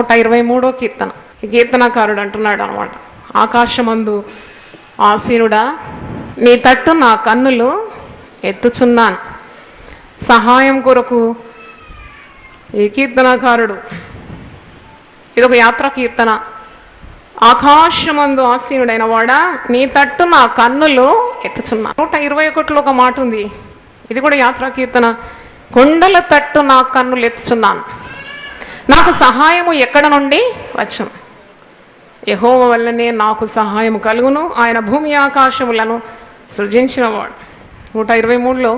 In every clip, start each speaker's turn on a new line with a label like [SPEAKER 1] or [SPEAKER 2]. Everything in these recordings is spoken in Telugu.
[SPEAKER 1] 123వ కీర్తన. ఈ కీర్తనకారుడు అంటున్నాడు అనమాట, ఆకాశమందు ఆసీనుడా నీ తట్టు నా కన్నులు ఎత్తుచున్నాను. సహాయం కొరకు ఈ కీర్తనకారుడు, ఇదొక యాత్రా కీర్తన. ఆకాశమందు ఆసీనుడైన వాడా నీ తట్టు నా కన్నులు ఎత్తుచున్నాను. 121లో ఒక మాట ఉంది, ఇది కూడా యాత్రా కీర్తన. కొండల తట్టు నా కన్నులు ఎత్తుచున్నాను, నాకు సహాయము ఎక్కడ నుండి వచ్చును. యెహోవా వల్లనే నాకు సహాయం కలుగును, ఆయన భూమి ఆకాశములను సృజించినవాడు. 123లో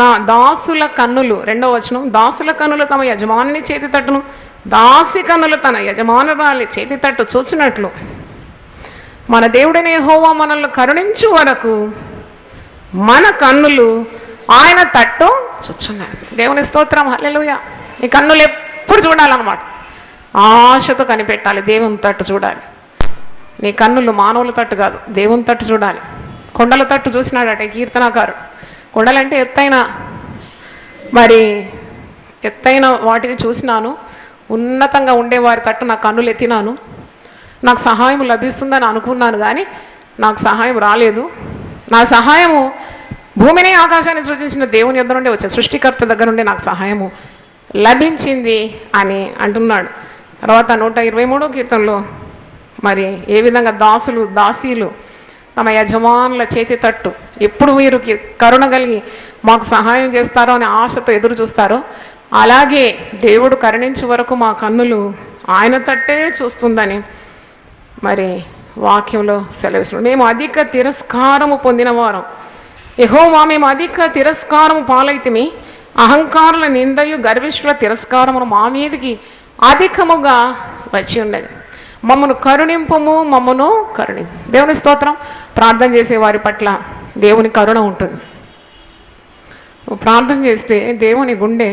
[SPEAKER 1] నా దాసుల కన్నులు, 2వ వచనం, దాసుల కన్నులు తమ యజమాని చేతి తట్టును, దాసి కన్నులు తన యజమానురాలి చేతి తట్టు చూచినట్లు మన దేవుడైన యెహోవా మనల్ని కరుణించు వరకు మన కన్నులు ఆయన తట్టు చూచున్నాయి. దేవుని స్తోత్రం, హల్లెలూయా. ఈ కన్నులు ఎప్పుడు చూడాలన్నమాట, ఆశతో కనిపెట్టాలి, దేవుని తట్టు చూడాలి. నీ కన్నులు మానవుల తట్టు కాదు, దేవుని తట్టు చూడాలి. కొండల తట్టు చూసినాడట ఈ కీర్తనకారుడు. కొండలంటే ఎత్తైన వాటిని చూసినాను, ఉన్నతంగా ఉండేవారి తట్టు నా కన్నులు ఎత్తినాను, నాకు సహాయం లభిస్తుందని అనుకున్నాను, కానీ నాకు సహాయం రాలేదు. నా సహాయము భూమిని ఆకాశాన్ని సృజించిన దేవుని యొద్ద నుండి వచ్చే సృష్టికర్త దగ్గర నుండి నాకు సహాయము లభించింది అని అంటున్నాడు. తర్వాత 123వ కీర్తనలో మరి ఏ విధంగా దాసులు దాసీలు తమ యజమానుల చేతి తట్టు ఎప్పుడు వీరికి కరుణ కలిగి మాకు సహాయం చేస్తారో అని ఆశతో ఎదురు చూస్తారో, అలాగే దేవుడు కరుణించే వరకు మా కన్నులు ఆయన తట్టే చూస్తుందని మరి వాక్యంలో సెలవిస్తున్నాడు. మేము అధిక తిరస్కారము పొందిన వారం, యెహోవా మేము అధిక తిరస్కారము పాలైతిమి, అహంకారుల నిందయు గర్విష్ఠుల తిరస్కారమును మా మీదికి అధికముగా వచ్చి ఉన్నది. మమ్మను కరుణింపము, మమ్మను కరుణింపు. దేవుని స్తోత్రం. ప్రార్థన చేసే వారి పట్ల దేవుని కరుణ ఉంటుంది. నువ్వు ప్రార్థన చేస్తే దేవుని గుండె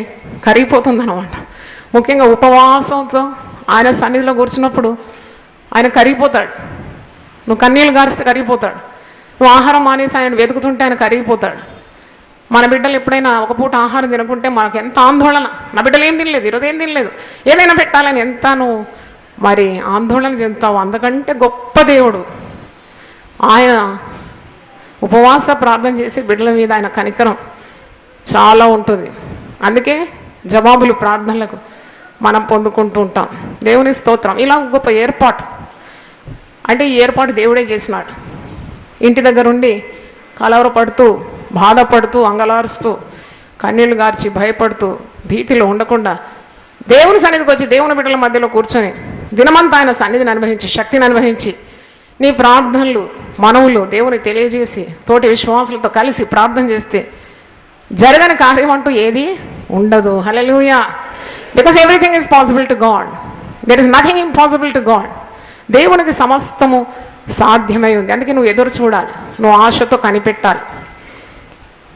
[SPEAKER 1] కరిగిపోతుంది అన్నమాట. ముఖ్యంగా ఉపవాసంతో ఆయన సన్నిధిలో కూర్చున్నప్పుడు ఆయన కరిగిపోతాడు. నువ్వు కన్నీళ్ళు గారిస్తే కరిగిపోతాడు. నువ్వు ఆహారం మానేసి ఆయన వెతుకుతుంటే ఆయన కరిగిపోతాడు. మన బిడ్డలు ఎప్పుడైనా ఒక పూట ఆహారం తినకుంటే మనకు ఎంత ఆందోళన, నా బిడ్డలు ఏం తినలేదు, ఈరోజు ఏం తినలేదు, ఏదైనా పెట్టాలని ఎంత నువ్వు మరి ఆందోళన చెందుతావు. అందుకంటే గొప్ప దేవుడు ఆయన. ఉపవాస ప్రార్థన చేసి బిడ్డల మీద ఆయన కనికరం చాలా ఉంటుంది. అందుకే జవాబులు ప్రార్థనలకు మనం పొందుకుంటూ ఉంటాం. దేవుని స్తోత్రం. ఇలా గొప్ప ఏర్పాటు, అంటే ఈ ఏర్పాటు దేవుడే చేసినాడు. ఇంటి దగ్గర ఉండి కలవరపడుతూ బాధపడుతూ అంగలారుస్తూ కన్నీళ్లు గార్చి భయపడుతూ భీతిలో ఉండకుండా దేవుని సన్నిధికి వచ్చి దేవుని బిడ్డల మధ్యలో కూర్చొని దినమంతా ఆయన సన్నిధిని అనుభవించి శక్తిని అనుభవించి నీ ప్రార్థనలు మనవులు దేవుని తెలియజేసి తోటి విశ్వాసులతో కలిసి ప్రార్థన చేస్తే జరగని కార్యం అంటూ ఏది ఉండదు. Hallelujah. Because everything is possible to God. There is nothing impossible to God. దేవునికి సమస్తము సాధ్యమై ఉంది. అందుకే నువ్వు ఎదురు చూడాలి, నువ్వు ఆశతో కనిపెట్టాలి.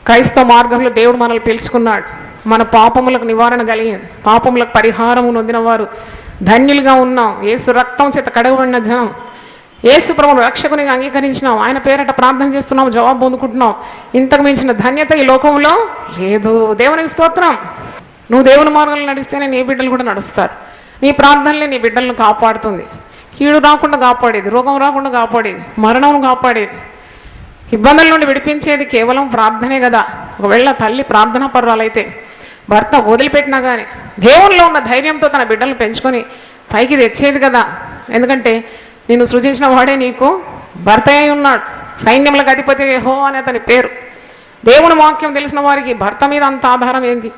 [SPEAKER 1] క్రైస్తవ మార్గంలో దేవుడు మనల్ని పిలుచుకున్నాడు. మన పాపములకు నివారణ కలిగింది, పాపములకు పరిహారము నొందిన వారు ధన్యులుగా ఉన్నాం. యేసు రక్తం చేత కడగబడిన జనం, యేసు ప్రభువును రక్షకునిగా అంగీకరించినాం, ఆయన పేరట ప్రార్థన చేస్తున్నాం, జవాబు పొందుకుంటున్నాం. ఇంతకు మించిన ధన్యత ఈ లోకంలో లేదు. దేవునికి స్తోత్రం. నువ్వు దేవుని మార్గంలో నడిస్తేనే నీ బిడ్డలు కూడా నడుస్తారు. నీ ప్రార్థనలే నీ బిడ్డలను కాపాడుతుంది. కీడు రాకుండా కాపాడేది, రోగం రాకుండా కాపాడేది, మరణం కాపాడేది, ఇబ్బందుల నుండి విడిపించేది కేవలం ప్రార్థనే కదా. ఒకవేళ తల్లి ప్రార్థనా పర్వాలైతే భర్త వదిలిపెట్టినా కానీ దేవునిలో ఉన్న ధైర్యంతో తన బిడ్డలను పెంచుకొని పైకి తెచ్చేది కదా. ఎందుకంటే నిన్ను సృజించిన వాడే నీకు భర్త అయి ఉన్నాడు. సైన్యములకు అధిపతి యెహోవా అనే అతని పేరు. దేవుని వాక్యం తెలిసిన వారికి భర్త మీద అంత ఆధారం ఏంది?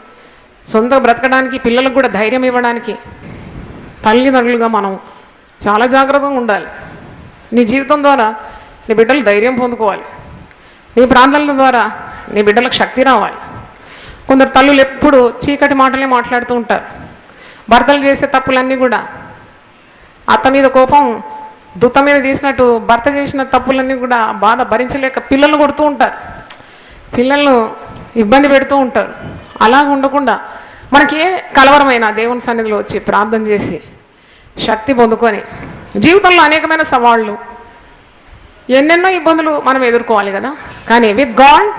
[SPEAKER 1] సొంత బ్రతకడానికి, పిల్లలకు కూడా ధైర్యం ఇవ్వడానికి తల్లిదండ్రులుగా మనం చాలా జాగ్రత్తగా ఉండాలి. నీ జీవితం ద్వారా నీ బిడ్డలు ధైర్యం పొందుకోవాలి. నీ ప్రార్థనల ద్వారా నీ బిడ్డలకు శక్తి రావాలి. కొందరు తల్లులు ఎప్పుడు చీకటి మాటలే మాట్లాడుతూ ఉంటారు. భర్తలు చేసే తప్పులన్నీ కూడా అత్త మీద కోపం దుత్త మీద తీసినట్టు భర్త చేసిన తప్పులన్నీ కూడా బాధ భరించలేక పిల్లలు కొడుతూ ఉంటారు, పిల్లలను ఇబ్బంది పెడుతూ ఉంటారు. అలాగ ఉండకుండా మనకి ఏ కలవరమైన దేవుని సన్నిధిలో వచ్చి ప్రార్థన చేసి శక్తి పొందుకొని జీవితంలో అనేకమైన సవాళ్ళు ఎన్నెన్నో ఇబ్బందులు మనం ఎదుర్కోవాలి కదా. కానీ with God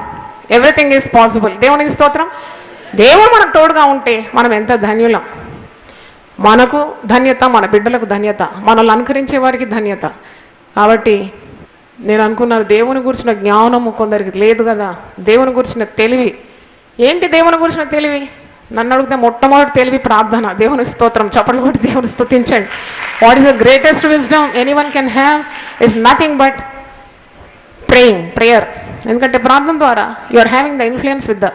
[SPEAKER 1] everything is possible. దేవునికి స్తోత్రం. దేవుడు మనకు తోడుగా ఉంటే మనం ఎంత ధన్యులం. మనకు ధన్యత, మన బిడ్డలకు ధన్యత, మనల్ని అనుకరించే వారికి ధన్యత. కాబట్టి నేను అనుకున్నాను, దేవుని గురించిన జ్ఞానము కొందరికి లేదు కదా, దేవుని గురించిన తెలివి ఏంటి? దేవుని గురించిన తెలివి నన్ను అడిగితే మొట్టమొదటి తెలివి ప్రార్థన. దేవుని స్తోత్రం, చప్పట్లు కొట్టి దేవుని స్తుతించండి. What is the greatest wisdom anyone can have is nothing but prayer. ఎందుకంటే ప్రార్థన ద్వారా you are having the influence with the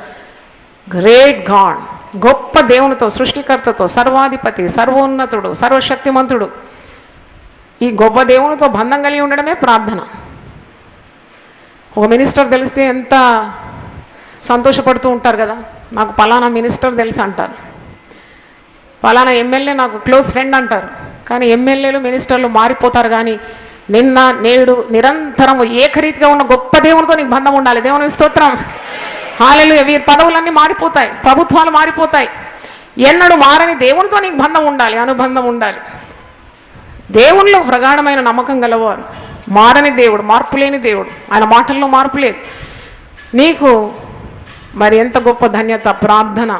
[SPEAKER 1] great God, గొప్ప దేవునితో, సృష్టికర్తతో, సర్వాధిపతి, సర్వోన్నతుడు, సర్వశక్తిమంతుడు, ఈ గొప్ప దేవునితో బంధం కలిగి ఉండడమే ప్రార్థన. ఒక మినిస్టర్ తెలిస్తే ఎంత సంతోషపడుతూ ఉంటారు కదా, నాకు పలానా మినిస్టర్ తెలుసు అంటారు, పలానా ఎమ్మెల్యే నాకు క్లోజ్ ఫ్రెండ్ అంటారు. కానీ ఎమ్మెల్యేలు, మినిస్టర్లు మారిపోతారు. కానీ నిన్న నేడు నిరంతరం ఏకరీతిగా ఉన్న గొప్ప దేవునితో నీకు బంధం ఉండాలి. దేవుని స్తోత్రం, హల్లెలూయా. వీరి పదవులన్నీ మారిపోతాయి, ప్రభుత్వాలు మారిపోతాయి. ఎన్నడూ మారని దేవునితో నీకు బంధం ఉండాలి, అనుబంధం ఉండాలి. దేవునిలో ప్రగాఢమైన నమ్మకం గలవారు, మారని దేవుడు, మార్పు లేని దేవుడు, ఆయన మాటల్లో మార్పు లేదు. నీకు మరి ఎంత గొప్ప ధన్యత ప్రార్థన.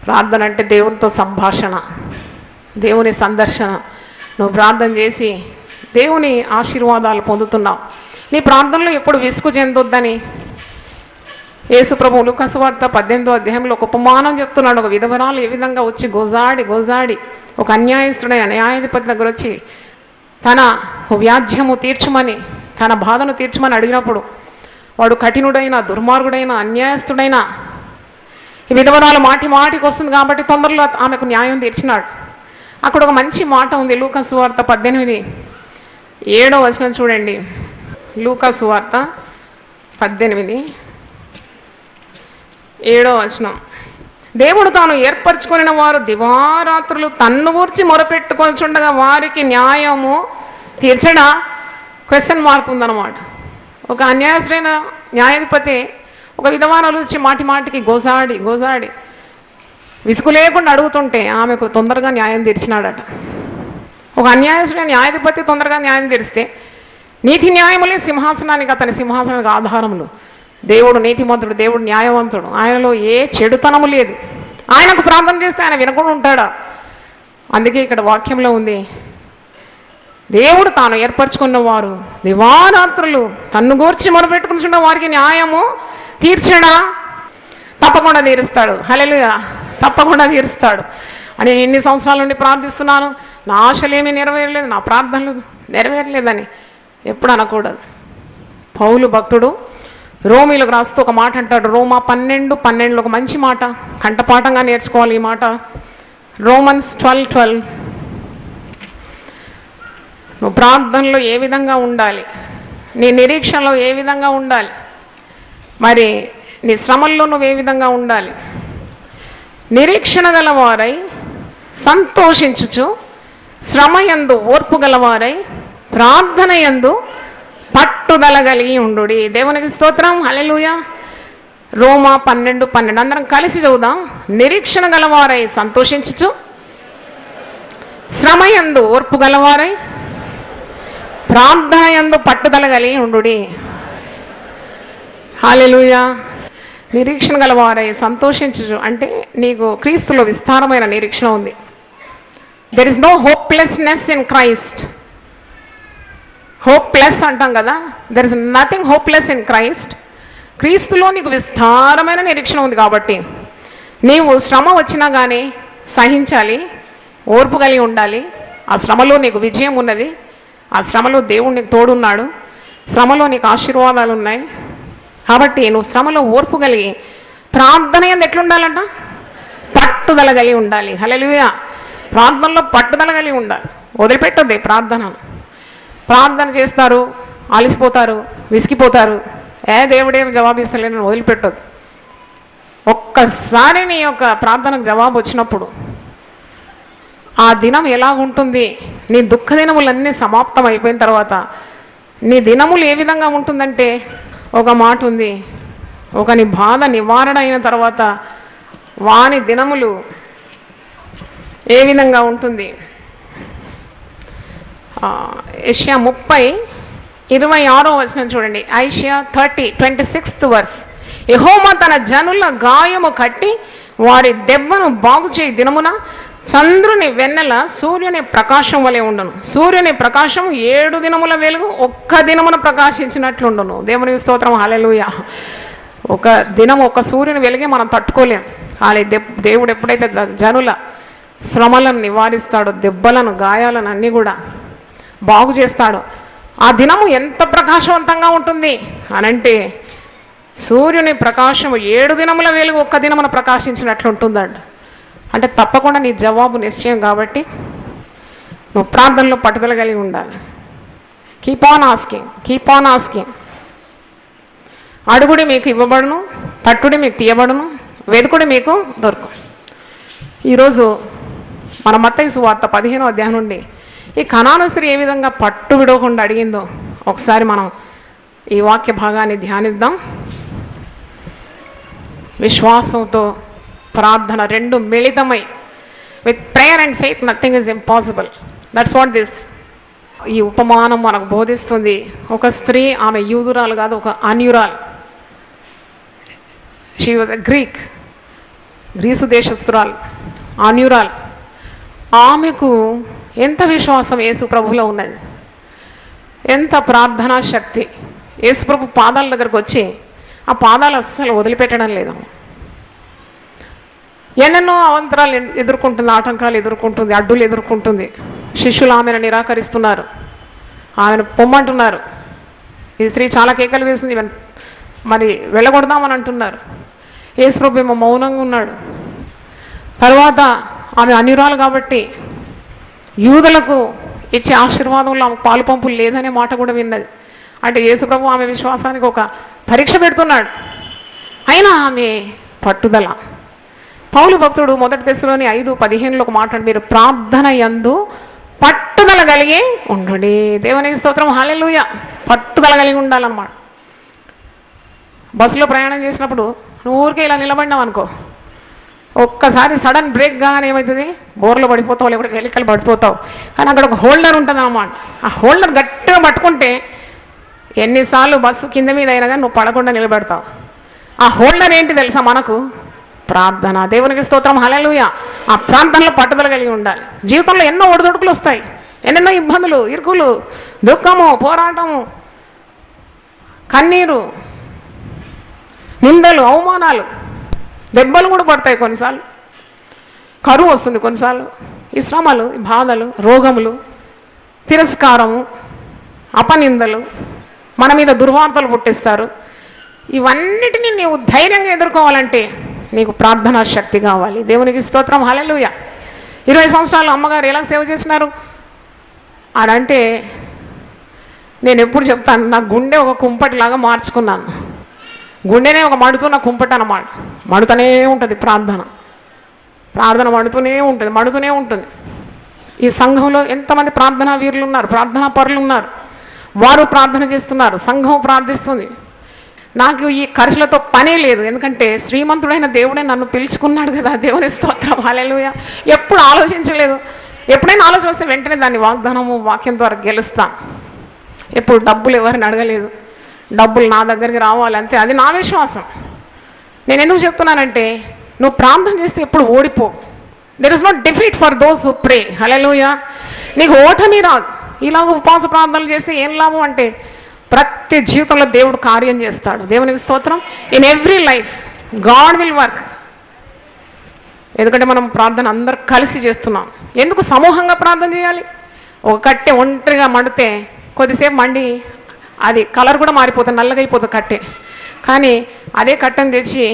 [SPEAKER 1] ప్రార్థన అంటే దేవునితో సంభాషణ, దేవుని సందర్శన. నువ్వు ప్రార్థన చేసి దేవుని ఆశీర్వాదాలు పొందుతున్నావు. నీ ప్రార్థనలో ఎప్పుడు విసుగు చెందొద్దని యేసు ప్రభువు లూకాసు వార్త 18వ అధ్యాయంలో ఒక ఉపమానం చెప్తున్నాడు. ఒక విధవరాలు ఏ విధంగా వచ్చి గోజాడి ఒక అన్యాయస్తుడైన న్యాయాధిపతి దగ్గర వచ్చి తన వ్యాజ్యము తీర్చమని, తన బాధను తీర్చమని అడిగినప్పుడు వాడు కఠినుడైన, దుర్మార్గుడైన, అన్యాయస్తుడైన ఈ విధవరాలు మాటికి వస్తుంది కాబట్టి తొందరలో ఆమెకు న్యాయం తీర్చినాడు. అక్కడ ఒక మంచి మాట ఉంది, లూకాసు వార్త 18:7 చూడండి. లూకాసు వార్త 18:7 దేవుడు తాను ఏర్పరచుకొనిన వారు దివారాత్రులు తన్ను గూర్చి మొరపెట్టుకొనిచుండగా వారికి న్యాయము తీర్చడా? క్వశ్చన్ మార్క్ ఉందన్నమాట. ఒక అన్యాయస్తుడైన న్యాయాధిపతి ఒక విధవారాలు వచ్చి మాటికి గోజాడి విసుగు లేకుండా అడుగుతుంటే ఆమెకు తొందరగా న్యాయం తీర్చినాడట. ఒక అన్యాయస్తుడైన న్యాయాధిపతి తొందరగా న్యాయం తీరిస్తే నీతి న్యాయములే సింహాసనానికి, అతని సింహాసనానికి ఆధారములు. దేవుడు నీతిమంతుడు, దేవుడు న్యాయవంతుడు, ఆయనలో ఏ చెడుతనము లేదు. ఆయనకు ప్రార్థన చేస్తే ఆయన వినకుండా ఉంటాడా? అందుకే ఇక్కడ వాక్యంలో ఉంది, దేవుడు తాను ఏర్పరచుకున్న వారు దివారాత్రులు తన్ను గూర్చి మొరపెట్టుకుని వారికి న్యాయము తీర్చడా? తప్పకుండా తీరుస్తాడు. హల్లెలూయా, తప్పకుండా తీరుస్తాడు అని నేను ఇన్ని సంవత్సరాల నుండి ప్రార్థిస్తున్నాను. నా ఆశలేమీ నెరవేరలేదు, నా ప్రార్థనలు నెరవేరలేదని ఎప్పుడు అనకూడదు. పౌలు భక్తుడు రోమీలకు రాస్తూ ఒక మాట అంటాడు. రోమా 12:12 ఒక మంచి మాట, కంఠపాఠంగా నేర్చుకోవాలి ఈ మాట. రోమన్స్ 12:12. నువ్వు ప్రార్థనలో ఏ విధంగా ఉండాలి, నీ నిరీక్షణలో ఏ విధంగా ఉండాలి, మరి నీ శ్రమల్లో నువ్వు ఏ విధంగా ఉండాలి? నిరీక్షణ గలవారై సంతోషించుచు, శ్రమయందు ఓర్పు గలవారై, ప్రార్థన యందు పట్టుదల కలిగి ఉండుడి. దేవునికి స్తోత్రం, హల్లెలూయా. రోమా 12:12 అందరం కలిసి చదువుదాం. నిరీక్షణ గలవారై సంతోషించుచు, శ్రమయందు ఓర్పు గలవారై, ప్రార్థన యందు పట్టుదల కలిగి ఉండుడి. హల్లెలూయా. నిరీక్షణ గలవారై సంతోషించుచు అంటే నీకు క్రీస్తులో విస్తారమైన నిరీక్షణ ఉంది. There is no hopelessness in Christ. Hopeless అంటాం కదా, there is nothing hopeless in Christ. క్రీస్తులో నీకు విస్తారమైన నిరీక్షణ ఉంది. కాబట్టి నీవు శ్రమ వచ్చినా కానీ సహించాలి, ఓర్పు కలిగి ఉండాలి. ఆ శ్రమలో నీకు విజయం ఉన్నది, ఆ శ్రమలో దేవుడు నీకు తోడున్నాడు, శ్రమలో నీకు ఆశీర్వాదాలు ఉన్నాయి. కాబట్టి నువ్వు శ్రమలో ఓర్పు కలిగి, ప్రార్థన యందు ఎట్లుండాలంట? పట్టుదల కలిగి ఉండాలి. హల్లెలూయా. ప్రార్థనలో పట్టుదల కలిగి ఉండాలి. వదిలిపెట్టొద్దు ప్రార్థన చేస్తారు, అలసిపోతారు, విసిగిపోతారు, దేవుడేం జవాబిస్తలేని వదిలిపెట్టొద్దు. ఒక్కసారి నీ యొక్క ప్రార్థనకు జవాబు వచ్చినప్పుడు ఆ దినం ఎలాగుంటుంది? నీ దుఃఖ దినములన్నీ సమాప్తం అయిపోయిన తర్వాత నీ దినములు ఏ విధంగా ఉంటుందంటే, ఒక మాట ఉంది, ఒకని బాధ నివారణ అయిన తర్వాత వాని దినములు ఏ విధంగా ఉంటుంది? యెషయా 30:26 చూడండి. ఐషియా 30:26 యెహోవా తన జనుల గాయము కట్టి వారి దెబ్బను బాగు చేయి దినమున చంద్రుని వెన్నెల సూర్యుని ప్రకాశం వలె ఉండను. సూర్యుని ప్రకాశం 7 దినముల వెలుగు ఒక్క దినమున ప్రకాశించినట్లుండును. దేవునికి స్తోత్రం, హల్లెలూయా. ఒక దినం ఒక సూర్యుని వెలిగే మనం తట్టుకోలేం. కానీ దేవుడు ఎప్పుడైతే జనుల శ్రమలను నివారిస్తాడో, దెబ్బలను గాయాలను అన్నీ కూడా బాగు చేస్తాడో, ఆ దినము ఎంత ప్రకాశవంతంగా ఉంటుంది అనంటే సూర్యుని ప్రకాశం 7 దినముల వెలుగు ఒక్క దినమున ప్రకాశించినట్లు ఉంటుందంట. అంటే తప్పకుండా నీ జవాబు నిశ్చయం. కాబట్టి నువ్వు ప్రార్థనలో పట్టుదల కలిగి ఉండాలి. Keep on asking. అడుగుడి మీకు ఇవ్వబడును, తట్టుడి మీకు తీయబడును, వెదుకుడి మీకు దొరుకు. ఈరోజు మన మత్తయి సువార్త 15వ అధ్యాయం నుండి ఈ కనాను స్త్రీ ఏ విధంగా పట్టు విడవకుండా అడిగిందో ఒకసారి మనం ఈ వాక్య భాగాన్ని ధ్యానిద్దాం. విశ్వాసంతో ప్రార్థన రెండు మిళితమై, with prayer and faith nothing is impossible. That's what this ఈ ఉపమానం మనకు బోధిస్తుంది. ఒక స్త్రీ, ఆమె యూదురాలు కాదు, ఒక అన్యురాలు. షీ వాజ్ ఎ గ్రీసు దేశస్తురాలు, అన్యురాలు. ఆమెకు ఎంత విశ్వాసం యేసు ప్రభువులో ఉన్నది, ఎంత ప్రార్థనా శక్తి. యేసు ప్రభు పాదాల దగ్గరకు వచ్చి ఆ పాదాలు అస్సలు వదిలిపెట్టడం లేదు. ఎన్నెన్నో అవంతరాలు ఎదుర్కొంటుంది, ఆటంకాలు ఎదుర్కొంటుంది, అడ్డులు ఎదుర్కొంటుంది. శిష్యులు ఆమెను నిరాకరిస్తున్నారు, ఆమెను పొమ్మంటున్నారు. ఈ స్త్రీ చాలా కేకలు వేసింది, మరి వెళ్ళగొడదామని అంటున్నారు. యేసు ప్రభు ఏమో మౌనంగా ఉన్నాడు. తర్వాత ఆమె అన్యురాలు కాబట్టి యూదులకు ఇచ్చే ఆశీర్వాదంలో ఆమె పాలు పంపులు లేదనే మాట కూడా విన్నది. అంటే యేసు ప్రభు ఆమె విశ్వాసానికి ఒక పరీక్ష పెడుతున్నాడు. అయినా ఆమె పట్టుదల. పౌలు భక్తుడు 1 తెస్సలోని 5:15 ఒక మాట, మీరు ప్రార్థన యందు పట్టుదల కలిగి ఉండుడి. దేవునికి స్తోత్రం, హల్లెలూయా. పట్టుదల కలిగి ఉండాలన్నమాట. బస్సులో ప్రయాణం చేసినప్పుడు నువ్వు ఊరికే ఇలా నిలబడినావు అనుకో, ఒక్కసారి సడన్ బ్రేక్ కానీ ఏమవుతుంది, బోర్లో పడిపోతావు, లేకపోతే వెలికలు పడిపోతావు. కానీ అక్కడ ఒక హోల్డర్ ఉంటుంది అన్నమాట. ఆ హోల్డర్ గట్టిగా పట్టుకుంటే ఎన్నిసార్లు బస్సు కింద మీద అయినా కానీ నువ్వు పడకుండా నిలబెడతావు. ఆ హోల్డర్ ఏంటి తెలుసా మనకు? ప్రార్థన. దేవునికి స్తోత్రం, హల్లెలూయా. ఆ ప్రార్థనలో పట్టుదల కలిగి ఉండాలి. జీవితంలో ఎన్నో ఒడిదొడుకులు వస్తాయి, ఎన్నెన్నో ఇబ్బందులు, ఇరుకులు, దుఃఖము, పోరాటము, కన్నీరు, నిందలు, అవమానాలు, దెబ్బలు కూడా పడతాయి. కొన్నిసార్లు కరువు వస్తుంది, కొన్నిసార్లు ఈ శ్రమలు, ఈ బాధలు, రోగములు, తిరస్కారము, అపనిందలు, మన మీద దుర్వార్తలు పుట్టిస్తారు. ఇవన్నిటినీ నీవు ధైర్యంగా ఎదుర్కోవాలంటే నీకు ప్రార్థనా శక్తి కావాలి. దేవునికి స్తోత్రం, హల్లెలూయా. 20 సంవత్సరాలు అమ్మగారు ఎలా సేవ చేసినారు అని అంటే నేను ఎప్పుడు చెప్తాను, నా గుండె ఒక కుంపటిలాగా మార్చుకున్నాను. గుండెనే ఒక మడుతున్న కుంపటి అన్నమాట. మడుతూనే ఉంటుంది ప్రార్థన మడుతూనే ఉంటుంది. ఈ సంఘంలో ఎంతమంది ప్రార్థనా వీరులు ఉన్నారు, ప్రార్థనా పరులు ఉన్నారు. వారు ప్రార్థన చేస్తున్నారు, సంఘం ప్రార్థిస్తుంది. నాకు ఈ ఖర్చులతో పనే లేదు, ఎందుకంటే శ్రీమంతుడైన దేవుడే నన్ను పిలుచుకున్నాడు కదా. దేవుని స్తోత్రం, హల్లెలూయా. ఎప్పుడు ఆలోచించలేదు. ఎప్పుడైనా ఆలోచన వస్తే వెంటనే దాన్ని వాగ్దానము, వాక్యం ద్వారా గెలుస్తాను. ఎప్పుడు డబ్బులు ఎవరిని అడగలేదు, డబ్బులు నా దగ్గరికి రావాలంతే, అది నా విశ్వాసం. నేను ఎందుకు చెప్తున్నానంటే, నువ్వు ప్రార్థన చేస్తే ఎప్పుడు ఓడిపో. There is not defeat for those who pray. Hallelujah. నీకు ఓటమి రాదు. ఇలాగ ఉపవాస ప్రార్థనలు చేస్తే ఏం లాభం అంటే, ప్రతి జీవితంలో దేవుడు కార్యం చేస్తాడు. దేవునికి స్తోత్రం. In every life God will work. ఎందుకంటే మనం ప్రార్థన అందరు కలిసి చేస్తున్నాం. ఎందుకు సమూహంగా ప్రార్థన చేయాలి? ఒక కట్టె ఒంటరిగా మండితే కొద్దిసేపు మండి అది కలర్ కూడా మారిపోతుంది, నల్లగా అయిపోతుంది కట్టె. కానీ అదే కట్టెను తెచ్చి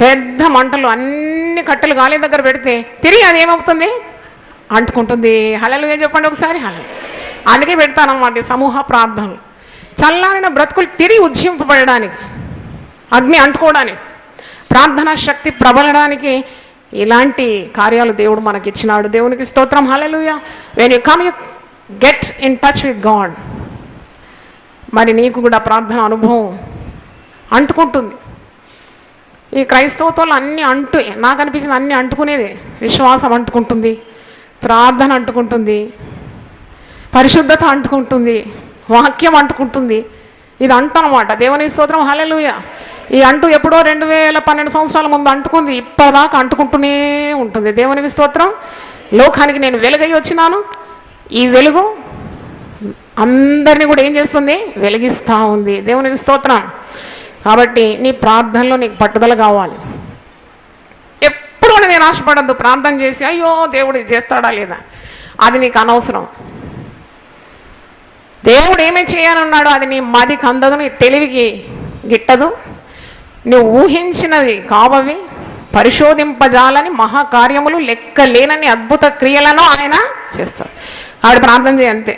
[SPEAKER 1] పెద్ద మంటలు అన్ని కట్టెలు గాలి దగ్గర పెడితే తిరిగి అది ఏమవుతుంది? అంటుకుంటుంది. హల్లెలూయా చెప్పండి ఒకసారి. హల్లెలూయా. అందుకే పెడతానన్నమాట సమూహ ప్రార్థనలు. చల్లారిన బ్రతుకులు తిరిగి ఉజ్జింపబడడానికి, అగ్ని అంటుకోవడానికి, ప్రార్థనా శక్తి ప్రబలడానికి ఇలాంటి కార్యాలు దేవుడు మనకి ఇచ్చినాడు. దేవునికి స్తోత్రం, hallelujah. When you come you get in touch with God. మరి నీకు కూడా ప్రార్థన అనుభవం అంటుకుంటుంది. ఈ క్రైస్తవత్వాలు అన్నీ నాకు అనిపించింది అన్నీ అంటుకునేది. విశ్వాసం అంటుకుంటుంది, ప్రార్థన అంటుకుంటుంది, పరిశుద్ధత అంటుకుంటుంది, వాక్యం అంటుకుంటుంది. ఇది అంటనమాట. దేవుని స్తోత్రం, హల్లెలూయా. ఈ అంటూ ఎప్పుడో 2012 సంవత్సరాల ముందు అంటుకుంది, ఇప్పటిదాకా అంటుకుంటూనే ఉంటుంది. దేవునికి స్తోత్రం. లోకానికి నేను వెలుగై వచ్చినాను. ఈ వెలుగు అందరినీ కూడా ఏం చేస్తుంది? వెలిగిస్తూ ఉంది. దేవునికి స్తోత్రం. కాబట్టి నీ ప్రార్థనలో నీకు పట్టుదల కావాలి. ఎప్పుడు నేను ఆశపడద్దు. ప్రార్థన చేసి అయ్యో దేవుడు చేస్తాడా లేదా, అది నీకు అనవసరం. దేవుడు ఏమీ చేయాలన్నాడో అది నీ మదికి అందదు, నీ తెలివికి గిట్టదు. నువ్వు ఊహించినది కావవి, పరిశోధింపజాలని మహాకార్యములు లెక్కలేనని అద్భుత క్రియలను ఆయన చేస్తాడు. ఆవిడ ప్రార్థన చేయి అంతే.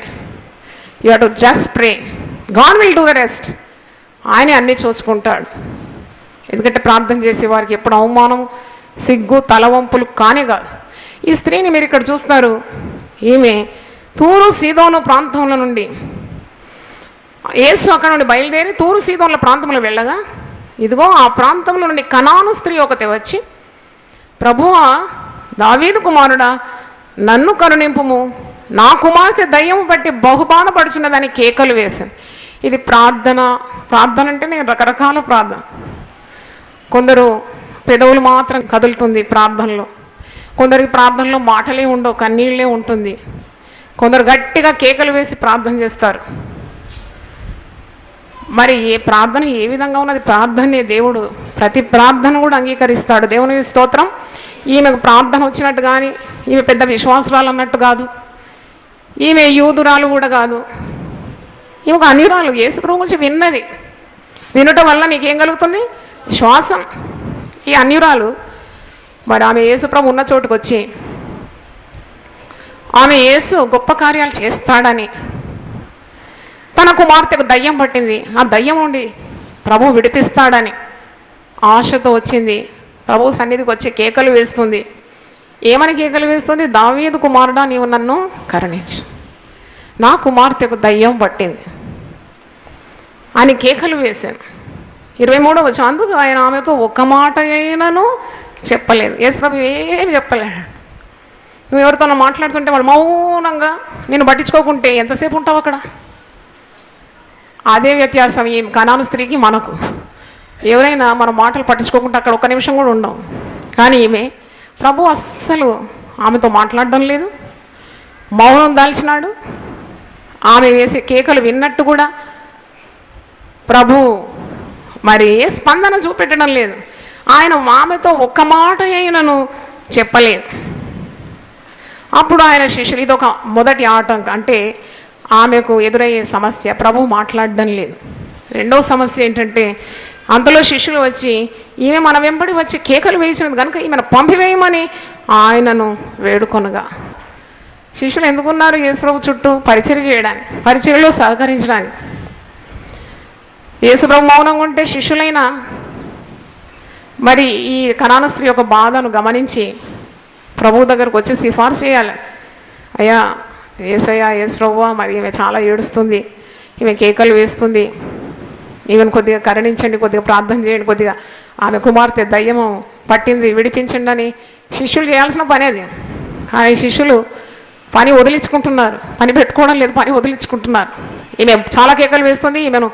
[SPEAKER 1] You have to just pray, God will do the rest. ఆయనే అన్నీ చూసుకుంటాడు. ఎందుకంటే ప్రార్థన చేసే వారికి ఎప్పుడు అవమానం, సిగ్గు, తలవంపులు కానే కాదు. ఈ స్త్రీని మీరు ఇక్కడ చూస్తారు. ఈమె తూరు సీదోను ప్రాంతంలో నుండి, యేసు అక్కడ నుండి బయలుదేరి తూరు సీదోన్ల ప్రాంతంలో వెళ్ళగా, ఇదిగో ఆ ప్రాంతంలో నుండి కనాను స్త్రీ ఒకటి వచ్చి, ప్రభువా, దావీదు కుమారుడా, నన్ను కరుణింపుము, నా కుమార్తె దయ్యము బట్టి బహుబాధపడుచున్నదని కేకలు వేశాను. ఇది ప్రార్థన. ప్రార్థన అంటే నేను రకరకాల ప్రార్థన. కొందరు పెదవులు మాత్రం కదులుతుంది ప్రార్థనలో, కొందరికి ప్రార్థనలో మాటలే ఉండవు, కన్నీళ్ళే ఉంటుంది. కొందరు గట్టిగా కేకలు వేసి ప్రార్థన చేస్తారు. మరి ఏ ప్రార్థన ఏ విధంగా ఉన్నది? ప్రార్థనే దేవుడు ప్రతి ప్రార్థన కూడా అంగీకరిస్తాడు. దేవుని స్తోత్రం. ఈమెకు ప్రార్థన వచ్చినట్టు కానీ, ఈమె పెద్ద విశ్వాసురాలు అన్నట్టు కాదు, ఈమె యూదురాలు కూడా కాదు, ఈమెకు అన్యురాలు. యేసు ప్రభు గురించి విన్నది. వినటం వల్ల నీకేం కలుగుతుంది? విశ్వాసం. ఈ అన్యురాలు మరి ఆమె యేసు ప్రభు ఉన్న చోటుకు వచ్చి, ఆమె యేసు గొప్ప కార్యాలు చేస్తాడని, తన కుమార్తెకు దయ్యం పట్టింది, ఆ దయ్యం నుండి ప్రభు విడిపిస్తాడని ఆశతో వచ్చింది. ప్రభు సన్నిధికి వచ్చి కేకలు వేస్తుంది. ఏమని కేకలు వేస్తుంది? దావీదు కుమారుడా, నీవు నన్ను కరుణించు, నా కుమార్తెకు దయ్యం పట్టింది అని కేకలు వేశాను. 23వ వచనం. అందుకు ఆయన ఆమెతో ఒక్క మాట అయినను చెప్పలేదు. యేసు ప్రభు ఏమి చెప్పలేడు. నువ్వు ఎవరితో మాట్లాడుతుంటే వాడు మౌనంగా నేను పట్టించుకోకుంటే ఎంతసేపు ఉంటావు అక్కడ? అదే వ్యత్యాసం ఈ కనాను స్త్రీకి మనకు. ఎవరైనా మన మాటలు పట్టించుకోకుండా అక్కడ ఒక్క నిమిషం కూడా ఉండం. కానీ ఈమె ప్రభు అస్సలు ఆమెతో మాట్లాడడం లేదు, మౌనం దాల్చినాడు. ఆమె వేసే కేకలు విన్నట్టు కూడా ప్రభు మరి ఏ స్పందన చూపెట్టడం లేదు. ఆయన ఆమెతో ఒక్క మాట అయినను చెప్పలేదు. అప్పుడు ఆయన శిష్యులు, ఇదొక మొదటి ఆటంకం. అంటే ఆమెకు ఎదురయ్యే సమస్య, ప్రభు మాట్లాడడం లేదు. రెండవ సమస్య ఏంటంటే, అంతలో శిష్యులు వచ్చి ఈమె మన వెంబడి వచ్చి కేకలు వేయించినది కనుక ఈమెను పంపివేయమని ఆయనను వేడుకొనగా, శిష్యులు ఎందుకున్నారు యేసుప్రభు చుట్టూ? పరిచర్య చేయడానికి, పరిచర్యలో సహకరించడానికి. యేసుప్రభు మౌనంగా ఉంటే శిష్యులైనా మరి ఈ కనాను స్త్రీ యొక్క బాధను గమనించి ప్రభు దగ్గరకు వచ్చి సిఫార్సు చేయాలి. అయ్యా యేసయ్యా, యేసుప్రభువా, మరి ఈమె చాలా ఏడుస్తుంది, ఈమె కేకలు వేస్తుంది, ఈమెను కొద్దిగా కరుణించండి, కొద్దిగా ప్రార్థన చేయండి, కొద్దిగా ఆమె కుమార్తె దయ్యము పట్టింది, విడిపించండి అని శిష్యులు చేయాల్సిన పని అది. కానీ శిష్యులు పని వదిలించుకుంటున్నారు, పని పెట్టుకోవడం లేదు, పని వదిలించుకుంటున్నారు. ఈమె చాలా కేకలు వేస్తుంది, ఈమెను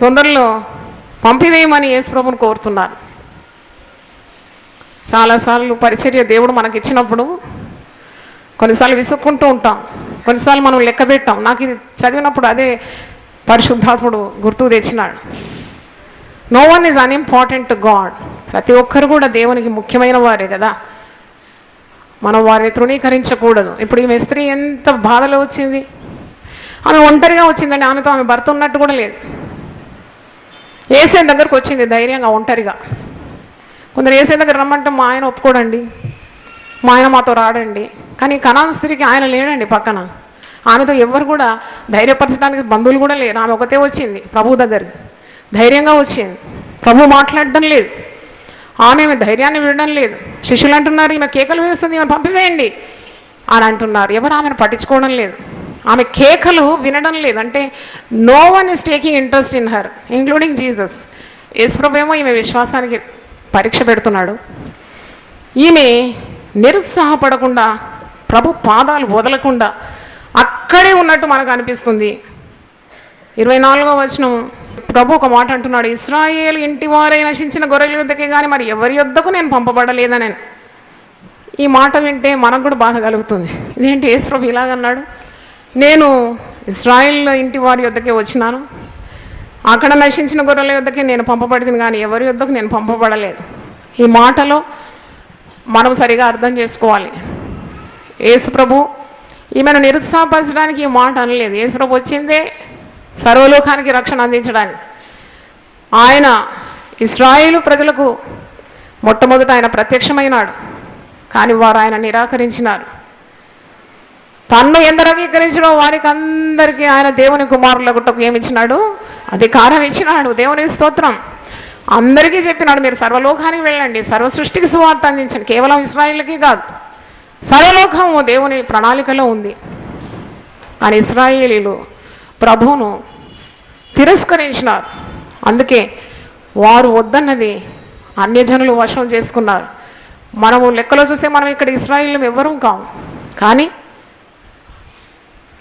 [SPEAKER 1] తొందరలో పంపివేయమని యేసుప్రభుని కోరుతున్నారు. చాలాసార్లు పరిచర్య దేవుడు మనకి ఇచ్చినప్పుడు కొన్నిసార్లు విసుక్కుంటూ ఉంటాం, కొన్నిసార్లు మనం లెక్క పెట్టాం. నాకు ఇది చదివినప్పుడు అదే పరిశుద్ధాత్ముడు గుర్తు తెచ్చినాడు. No one is unimportant to God. ప్రతి ఒక్కరు కూడా దేవునికి ముఖ్యమైన వారే కదా, మనం వారిని తృణీకరించకూడదు. ఇప్పుడు ఈమె స్త్రీ ఎంత బాధలో వచ్చింది, ఆమె ఒంటరిగా వచ్చిందండి, ఆమెతో ఆమె భర్త ఉన్నట్టు కూడా లేదు. యేసయ్య దగ్గరకు వచ్చింది ధైర్యంగా, ఒంటరిగా. కొందరు యేసయ్య దగ్గర రమ్మంటే మా ఆయన ఒప్పుకోడండి, మా ఆయన మాతో రాడండి. కానీ కనాను స్త్రీకి ఆయన లేడండి పక్కన. ఆమెతో ఎవరు కూడా ధైర్యపరచడానికి బంధువులు కూడా లేరు. ఆమె ఒకతే వచ్చింది ప్రభు దగ్గరికి, ధైర్యంగా వచ్చింది. ప్రభు మాట్లాడడం లేదు, ఆమె ధైర్యాన్ని వినడం లేదు. శిష్యులు అంటున్నారు ఈమె కేకలు వేస్తుంది, ఈమె పంపివేయండి అని అంటున్నారు. ఎవరు ఆమెను పట్టించుకోవడం లేదు, ఆమె కేకలు వినడం లేదు. అంటే no one is taking interest in her, including Jesus. యేసుప్రభు ఏమో ఈమె విశ్వాసానికి పరీక్ష పెడుతున్నాడు. ఈమె నిరుత్సాహపడకుండా, ప్రభు పాదాలు వదలకుండా అక్కడే ఉన్నట్టు మనకు అనిపిస్తుంది. 24వ వచనం, ప్రభు ఒక మాట అంటున్నాడు, ఇశ్రాయేలు ఇంటి వారై నశించిన గొర్రెల యొద్దకే కానీ మరి ఎవరి యొద్దకు నేను పంపబడలేదని. ఈ మాట వింటే మనకు కూడా బాధ కలుగుతుంది. ఇదేంటి యేసు ప్రభు ఇలాగన్నాడు, నేను ఇశ్రాయేల్ ఇంటి వారి యొద్దకే వచ్చినాను, అక్కడ నశించిన గొర్రెల యొద్దకే నేను పంపబడింది కానీ ఎవరి యొద్దకు నేను పంపబడలేదు. ఈ మాటలో మనం సరిగా అర్థం చేసుకోవాలి. యేసు ప్రభు ఈమెను నిరుత్సాహపరచడానికి ఈ మాట అనలేదు. యేసు ప్రభు వచ్చిందే సర్వలోకానికి రక్షణ అందించడానికి. ఆయన ఇశ్రాయేలు ప్రజలకు మొట్టమొదట ఆయన ప్రత్యక్షమైనాడు, కానీ వారు ఆయన నిరాకరించినారు. తన్ను ఎందరు అంగీకరించడో వారికి అందరికీ ఆయన దేవుని కుమారులకు ఏమిచ్చినాడు? అధికారం ఇచ్చినాడు. దేవునికి స్తోత్రం. అందరికీ చెప్పినాడు, మీరు సర్వలోకానికి వెళ్ళండి, సర్వ సృష్టికి సువార్త అందించండి. కేవలం ఇశ్రాయేలుకి కాదు, సర్వలోకము దేవుని ప్రణాళికలో ఉంది. కానీ ఇశ్రాయేలీలు ప్రభువును తిరస్కరించినారు. అందుకే వారు వద్దన్నది అన్యజనులు వశం చేసుకున్నారు. మనము లెక్కలో చూస్తే మనం ఇక్కడ ఇశ్రాయేలు ఎవ్వరూ కాము, కానీ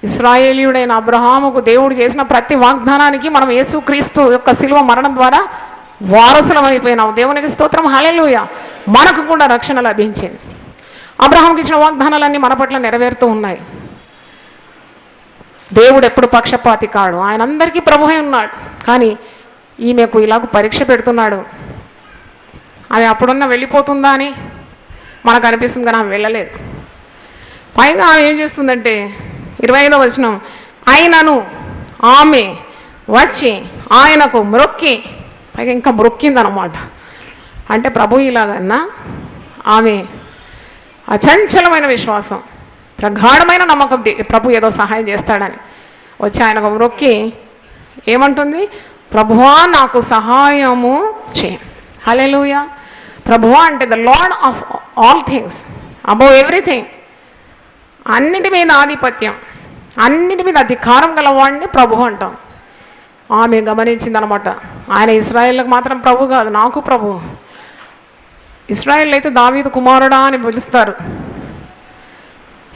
[SPEAKER 1] ఇశ్రాయేలీయుడైన అబ్రహాముకు దేవుడు చేసిన ప్రతి వాగ్దానానికి మనం యేసుక్రీస్తు యొక్క శిలువ మరణం ద్వారా వారసులం అయిపోయినాం. దేవునికి స్తోత్రం, హల్లెలూయా. మనకు కూడా రక్షణ లభించింది. అబ్రహాంకి ఇచ్చిన వాగ్దానాలన్నీ మన పట్ల నెరవేరుతూ ఉన్నాయి. దేవుడు ఎప్పుడు పక్షపాతి కాడు, ఆయన అందరికీ ప్రభువే ఉన్నాడు. కానీ ఈమెకు ఇలాగ పరీక్ష పెడుతున్నాడు. ఆమె అప్పుడున్న వెళ్ళిపోతుందా అని మనకు అనిపిస్తుంది, కానీ ఆమె వెళ్ళలేదు. పైగా ఆమె ఏం చేస్తుందంటే 25వ వచనం, అయినను ఆమె వచ్చి ఆయనకు మ్రొక్కి, పైగా ఇంకా మ్రొక్కిందనమాట. అంటే ప్రభు ఇలాగన్నా ఆమె అచంచలమైన విశ్వాసం, ప్రగాఢమైన నమ్మకం, ప్రభు ఏదో సహాయం చేస్తాడని వచ్చి ఆయనకు మ్రొక్కి ఏమంటుంది? ప్రభువా నాకు సహాయము చేయి. హల్లెలూయా. ప్రభువా అంటే the lord of all things, above everything. అన్నిటి మీద ఆధిపత్యం, అన్నిటి మీద అధికారం గలవాడిని ప్రభు అంటాం. ఆమె గమనించిందనమాట, ఆయన ఇశ్రాయేలుకు మాత్రం ప్రభు కాదు, నాకు ప్రభు. ఇశ్రాయేల్ అయితే దావీదు కుమారుడా అని పిలుస్తారు.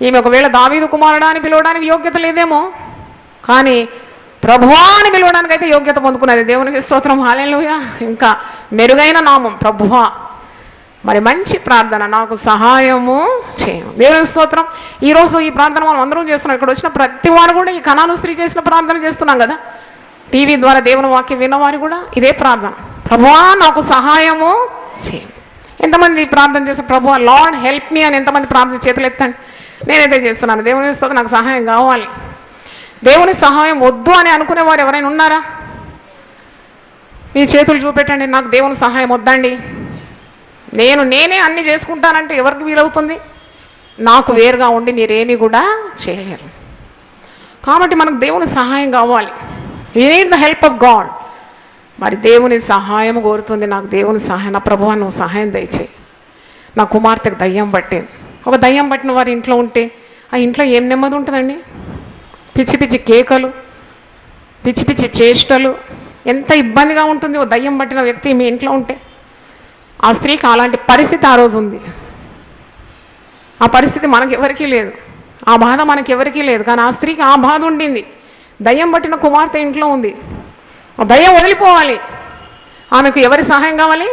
[SPEAKER 1] ఈమె ఒకవేళ దావీదు కుమారుడా అని పిలవడానికి యోగ్యత లేదేమో, కానీ ప్రభువా అని పిలవడానికి అయితే యోగ్యత పొందుకున్నది. దేవునికి స్తోత్రం, హల్లెలూయా. ఇంకా మెరుగైన నామం ప్రభువా. మరి మంచి ప్రార్థన, నాకు సహాయము చేయము. దేవునికి స్తోత్రం. ఈరోజు ఈ ప్రార్థన మనం అందరం చేస్తున్నాం. ఇక్కడ వచ్చిన ప్రతి వారు కూడా ఈ కనాను స్త్రీ చేసిన ప్రార్థన చేస్తున్నాం కదా. టీవీ ద్వారా దేవుని వాక్యం విన్నవారు కూడా ఇదే ప్రార్థన, ప్రభువా నాకు సహాయము చేయము. ఎంతమంది ప్రార్థన చేస్తే ప్రభువా లార్డ్ హెల్ప్ మీ అని ఎంతమంది ప్రార్థన చేతులు ఎత్తండి. నేనైతే చేస్తున్నాను. దేవుని స్తోత్రం, నాకు సహాయం కావాలి. దేవుని సహాయం వద్దు అని అనుకునేవారు ఎవరైనా ఉన్నారా? మీ చేతులు చూపెట్టండి, నాకు దేవుని సహాయం వద్దండి, నేనే అన్ని చేసుకుంటానంటే ఎవరికి వీలవుతుంది? నాకు వేరుగా ఉండి మీరేమీ కూడా చేయలేరు. కాబట్టి మనకు దేవుని సహాయం కావాలి. We need the help of God. మరి దేవుని సహాయం కోరుతుంది. నాకు దేవుని సహాయం, నా ప్రభువా నువ్వు సహాయం దయచేయి. నా కుమార్తెకు దయ్యం పట్టింది. ఒక దయ్యం పట్టిన వారి ఇంట్లో ఉంటే ఆ ఇంట్లో ఏం నెమ్మది ఉంటుందండి? పిచ్చి పిచ్చి కేకలు, పిచ్చి పిచ్చి చేష్టలు, ఎంత ఇబ్బందిగా ఉంటుంది ఓ దయ్యం పట్టిన వ్యక్తి మీ ఇంట్లో ఉంటే. ఆ స్త్రీకి అలాంటి పరిస్థితి ఆ రోజు ఉంది. ఆ పరిస్థితి మనకెవరికీ లేదు, ఆ బాధ మనకెవరికీ లేదు. కానీ ఆ స్త్రీకి ఆ బాధ ఉండింది. దయ్యం పట్టిన కుమార్తె ఇంట్లో ఉంది. ఆ దయ్యం వదిలిపోవాలి. ఆమెకు ఎవరి సహాయం కావాలి?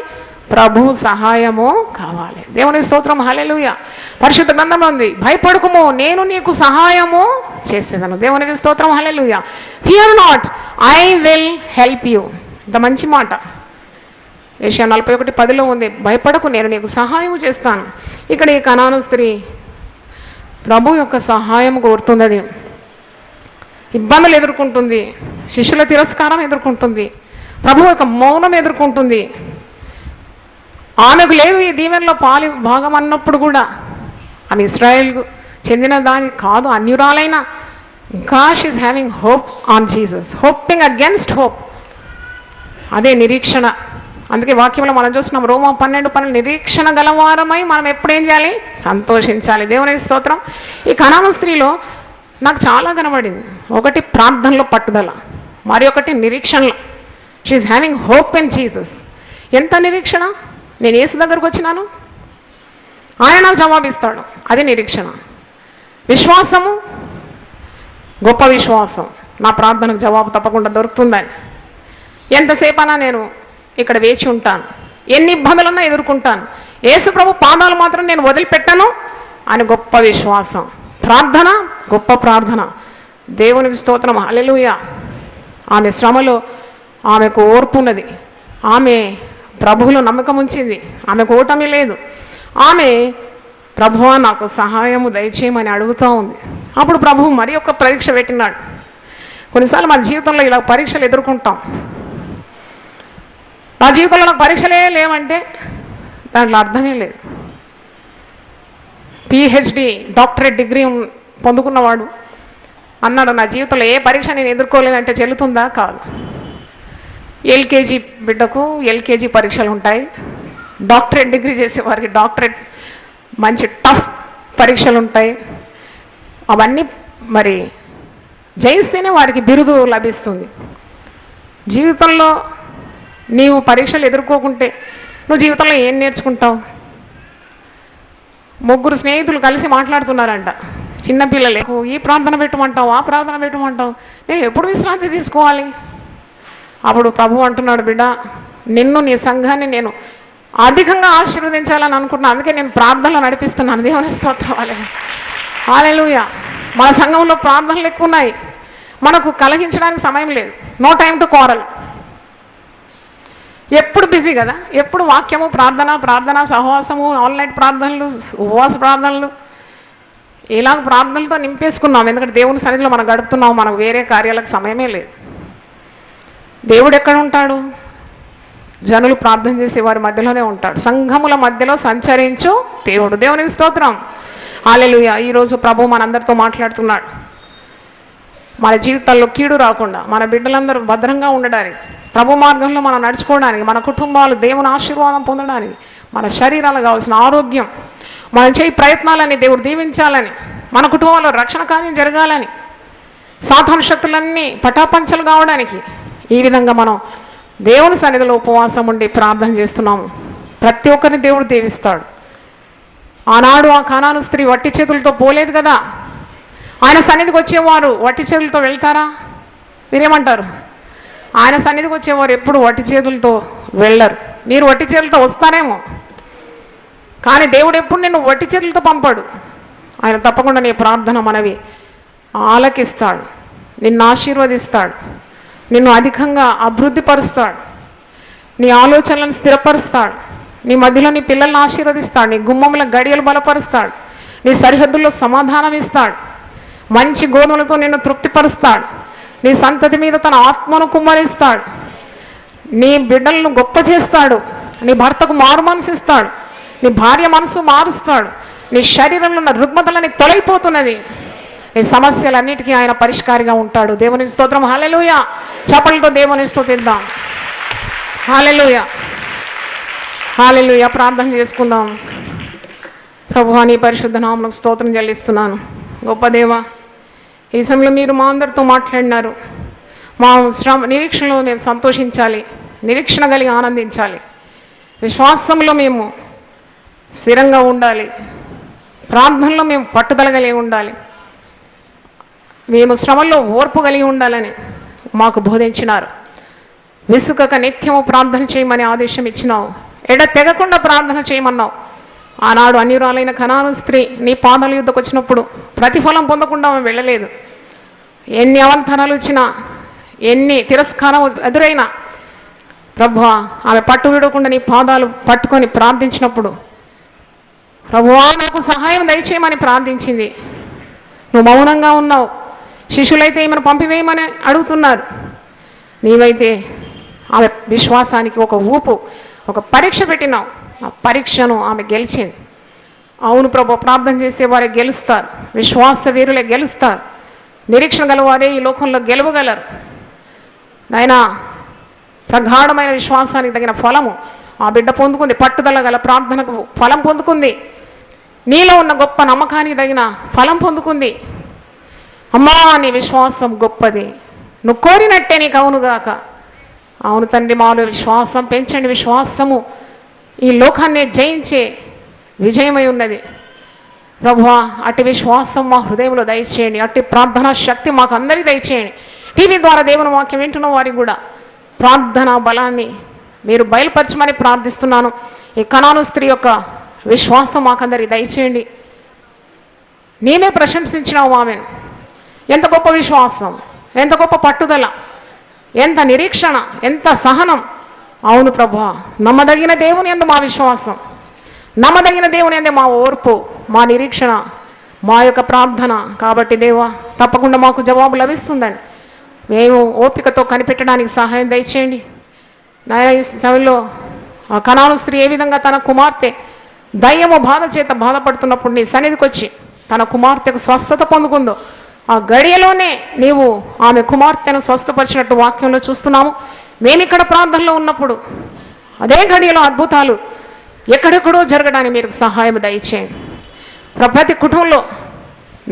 [SPEAKER 1] ప్రభు సహాయము కావాలి. దేవుని స్తోత్రం, హల్లెలూయా. పరిశుద్ధ గ్రంథంలో ఉంది, భయపడకుము నేను నీకు సహాయము చేసేదను. దేవునికి స్తోత్రం, hallelujah. Fear not, I will help you. ఇంత మంచి మాట యెషయా 41:10 ఉంది, భయపడకు నేను నీకు సహాయం చేస్తాను. ఇక్కడ ఈ కనాను స్త్రీ ప్రభు యొక్క సహాయం కోరుతున్నది. ఇబ్బందులు ఎదుర్కొంటుంది, శిష్యుల తిరస్కారం ఎదుర్కొంటుంది, ప్రభు యొక్క మౌనం ఎదుర్కొంటుంది. ఆమెకు లేదు ఈ దీవెనలో పాలి భాగం అన్నప్పుడు కూడా ఆమె ఇశ్రాయేల్కు చెందిన దాని కాదు, అన్యురాలైన ఇంకా she is having hope on Jesus, hoping against hope. అదే నిరీక్షణ. అందుకే వాక్యంలో మనం చూస్తున్నాం, రోమా 12:12 నిరీక్షణ గలవారమై మనం ఎప్పుడేం చేయాలి? సంతోషించాలి. దేవునికి స్తోత్రం. ఈ కనాను స్త్రీలో నాకు చాలా కనబడింది. ఒకటి ప్రార్థనలో పట్టుదల, మరి ఒకటి నిరీక్షణలో. She is having hope in Jesus. ఎంత నిరీక్షణ? నేను యేసు దగ్గరకు వచ్చినాను, ఆయన నాకు జవాబిస్తాడు, అది నిరీక్షణ. విశ్వాసము, గొప్ప విశ్వాసం, నా ప్రార్థనకు జవాబు తప్పకుండా దొరుకుతుందని. ఎంతసేపైనా నేను ఇక్కడ వేచి ఉంటాను, ఎన్ని ఇబ్బందులన్నా ఎదుర్కొంటాను, యేసు ప్రభు పాదాలు మాత్రం నేను వదిలిపెట్టను అని గొప్ప విశ్వాసం. ప్రార్థన, గొప్ప ప్రార్థన. దేవునికి స్తోత్రం, హల్లెలూయా. ఆమె శ్రమలో ఆమెకు ఓర్పు ఉన్నది. ఆమె ప్రభువులో నమ్మకం ఉంచింది. ఆమెకు ఓటమి లేదు. ఆమె ప్రభువా నాకు సహాయము దయచేయమని అడుగుతూ ఉంది. అప్పుడు ప్రభువు మరి ఒక పరీక్ష పెట్టినాడు. కొన్నిసార్లు మన జీవితంలో ఇలా పరీక్షలు ఎదుర్కొంటాం. నా జీవితంలో నాకు పరీక్షలే లేవంటే దాంట్లో అర్థమే లేదు. పిహెచ్డి డాక్టరేట్ డిగ్రీ పొందుకున్నవాడు అన్నాడు, నా జీవితంలో ఏ పరీక్ష నేను ఎదుర్కోలేదంటే చెల్లుతుందా? కాదు. ఎల్కేజీ బిడ్డకు ఎల్కేజీ పరీక్షలు ఉంటాయి. డాక్టరేట్ డిగ్రీ చేసే వారికి డాక్టరేట్ మంచి టఫ్ పరీక్షలు ఉంటాయి. అవన్నీ మరి జయిస్తేనే వారికి బిరుదు లభిస్తుంది. జీవితంలో నీవు పరీక్షలు ఎదుర్కోకుంటే నువ్వు జీవితంలో ఏం నేర్చుకుంటావు? ముగ్గురు స్నేహితులు కలిసి మాట్లాడుతున్నారంట. చిన్నపిల్లలకు ఈ ప్రార్థన పెట్టమంటావు, ఆ ప్రార్థన పెట్టమంటావు, నేను ఎప్పుడు విశ్రాంతి తీసుకోవాలి? అప్పుడు ప్రభు అంటున్నాడు, బిడ్డ నిన్ను నీ సంఘాన్ని నేను అధికంగా ఆశీర్వదించాలని అనుకుంటున్నాను, అందుకే నేను ప్రార్థనలు నడిపిస్తున్నాను. దేవుని స్తోత్రం, హల్లెలూయా. మన సంఘంలో ప్రార్థనలు ఎక్కువ ఉన్నాయి, మనకు కలహించడానికి సమయం లేదు. No time to quarrel. ఎప్పుడు బిజీ కదా, ఎప్పుడు వాక్యము, ప్రార్థన, సహవాసము, ఆల్ నైట్ ప్రార్థనలు, ఉపవాస ప్రార్థనలు, ఇలాగ ప్రార్థనలతో నింపేసుకున్నాం. ఎందుకంటే దేవుని సన్నిధిలో మనం గడుపుతున్నాం, మనకు వేరే కార్యాలకు సమయమే లేదు. దేవుడు ఎక్కడ ఉంటాడు? జనులు ప్రార్థన చేసే వారి మధ్యలోనే ఉంటాడు. సంఘముల మధ్యలో సంచరించు దేవుడు. దేవునికి స్తోత్రం, హల్లెలూయా. ఈరోజు ప్రభు మనందరితో మాట్లాడుతున్నాడు. మన జీవితాల్లో కీడు రాకుండా, మన బిడ్డలందరూ భద్రంగా ఉండడానికి, ప్రభు మార్గంలో మనం నడుచుకోవడానికి, మన కుటుంబాలు దేవుని ఆశీర్వాదం పొందడానికి, మన శరీరాలు కావాల్సిన ఆరోగ్యం, మనం చేయి ప్రయత్నాలని దేవుడు దీవించాలని, మన కుటుంబంలో రక్షణ కార్యం జరగాలని, సాతాను శక్తులన్నీ పటాపంచలు కావడానికి, ఈ విధంగా మనం దేవుని సన్నిధిలో ఉపవాసం ఉండి ప్రార్థన చేస్తున్నాము. ప్రతి ఒక్కరిని దేవుడు దీవిస్తాడు. ఆనాడు ఆ కానాను స్త్రీ వట్టి చేతులతో పోలేదు కదా. ఆయన సన్నిధికి వచ్చేవారు వట్టి చేతులతో వెళ్తారా? మీరేమంటారు? ఆయన సన్నిధికి వచ్చేవారు ఎప్పుడు వట్టి చేతులతో వెళ్ళరు. మీరు వట్టి చేతులతో వస్తారేమో, కానీ దేవుడు ఎప్పుడు నిన్ను వట్టి చేతులతో పంపాడు. ఆయన తప్పకుండా నీ ప్రార్థన మనవి ఆలకిస్తాడు, నిన్ను ఆశీర్వదిస్తాడు, నిన్ను అధికంగా అభివృద్ధిపరుస్తాడు, నీ ఆలోచనలను స్థిరపరుస్తాడు, నీ మధ్యలో నీ పిల్లల్ని ఆశీర్వదిస్తాడు, నీ గుమ్మముల గడియలు బలపరుస్తాడు, నీ సరిహద్దుల్లో సమాధానం ఇస్తాడు, మంచి గోధుమలతో నిన్ను తృప్తిపరుస్తాడు, నీ సంతతి మీద తన ఆత్మను కుమ్మరిస్తాడు, నీ బిడ్డలను గొప్ప చేస్తాడు, నీ భర్తకు మారు మనసు ఇస్తాడు, నీ భార్య మనసు మారుస్తాడు, నీ శరీరంలో ఉన్న రుగ్మతలని తొలగిపోతున్నది, నీ సమస్యలన్నిటికీ ఆయన పరిష్కారిగా ఉంటాడు. దేవుని స్తోత్రం, హల్లెలూయా. చప్పలతో దేవుని స్తుతిద్దాం, హల్లెలూయా, హల్లెలూయా. ప్రార్థన చేసుకుందాం. ప్రభువా నీ పరిశుద్ధ నామమునకు స్తోత్రం చెల్లిస్తున్నాను. గొప్ప దేవా, ఈ సమయంలో మీరు మా అందరితో మాట్లాడినారు. మా నిరీక్షణలో మేము సంతోషించాలి, నిరీక్షణ కలిగి ఆనందించాలి, విశ్వాసంలో మేము స్థిరంగా ఉండాలి, ప్రార్థనలో మేము పట్టుదల కలిగి ఉండాలి, మేము శ్రమల్లో ఓర్పు కలిగి ఉండాలని మాకు బోధించినారు. విసుకక నిత్యము ప్రార్థన చేయమని ఆదేశం ఇచ్చినావు. ఎడ తెగకుండా ప్రార్థన చేయమన్నావు. ఆనాడు అన్యురాలైన కనాను స్త్రీ నీ పాదాల యుద్ధకు వచ్చినప్పుడు ప్రతిఫలం పొందకుండా ఆమె వెళ్ళలేదు. ఎన్ని అవంతరాలు వచ్చినా, ఎన్ని తిరస్కారం ఎదురైనా ప్రభువా ఆమె పట్టు విడకుండా నీ పాదాలు పట్టుకొని ప్రార్థించినప్పుడు ప్రభువా నాకు సహాయం దయచేయమని ప్రార్థించింది. నువ్వు మౌనంగా ఉన్నావు. శిష్యులైతే ఈమెను పంపివేయమని అడుగుతున్నారు. నీవైతే ఆమె విశ్వాసానికి ఒక ఊపు, ఒక పరీక్ష పెట్టినావు. ఆ పరీక్షను ఆమె గెలిచింది. అవును ప్రభు, ప్రార్థన చేసేవారే గెలుస్తారు, విశ్వాస వీరులే గెలుస్తారు, నిరీక్షణ గలవారే ఈ లోకంలో గెలవగలరు. నాయనా, ప్రగాఢమైన విశ్వాసానికి తగిన ఫలము ఆ బిడ్డ పొందుకుంది. పట్టుదల గల ప్రార్థనకు ఫలం పొందుకుంది. నీలో ఉన్న గొప్ప నమ్మకానికి తగిన ఫలం పొందుకుంది. అమ్మా నీ విశ్వాసం గొప్పది, నువ్వు కోరినట్టే నీకు అవునుగాక. అవును తండ్రి, మాలో విశ్వాసం పెంచండి. విశ్వాసము ఈ లోకాన్ని జయించే విజయమై ఉన్నది ప్రభువా. అట్టి విశ్వాసం మా హృదయంలో దయచేయండి. అట్టి ప్రార్థనా శక్తి మాకు అందరికీ దయచేయండి. టీవీ ద్వారా దేవుని వాక్యం వింటున్న వారికి కూడా ప్రార్థనా బలాన్ని మీరు బయలుపరచమని ప్రార్థిస్తున్నాను. ఈ కనాను స్త్రీ యొక్క విశ్వాసం మాకందరికి దయచేయండి. నేనే ప్రశంసించినావు ఆమెను. ఎంత గొప్ప విశ్వాసం, ఎంత గొప్ప పట్టుదల, ఎంత నిరీక్షణ, ఎంత సహనం. అవును ప్రభువా, నమ్మదగిన దేవుని యందు మా విశ్వాసం, నమ్మదగిన దేవుని యందు మా ఓర్పు, మా నిరీక్షణ, మా యొక్క ప్రార్థన. కాబట్టి దేవా, తప్పకుండా మాకు జవాబు లభిస్తుందని మేము ఓపికతో కనిపెట్టడానికి సహాయం దయచేయండి నాయన. ఈ సమయంలో ఆ కనాను స్త్రీ ఏ విధంగా తన కుమార్తె దయ్యము బాధ చేత బాధపడుతున్నప్పుడు నీ సన్నిధికి వచ్చి తన కుమార్తెకు స్వస్థత పొందుకుందో, ఆ గడియలోనే నీవు ఆమె కుమార్తెను స్వస్థపరిచినట్టు వాక్యంలో చూస్తున్నాము. మేము ఇక్కడ ప్రార్థనలో ఉన్నప్పుడు అదే గడియలో అద్భుతాలు ఎక్కడెక్కడో జరగడానికి మీరు సహాయం దయచేయండి. ప్రతి కుటుంబంలో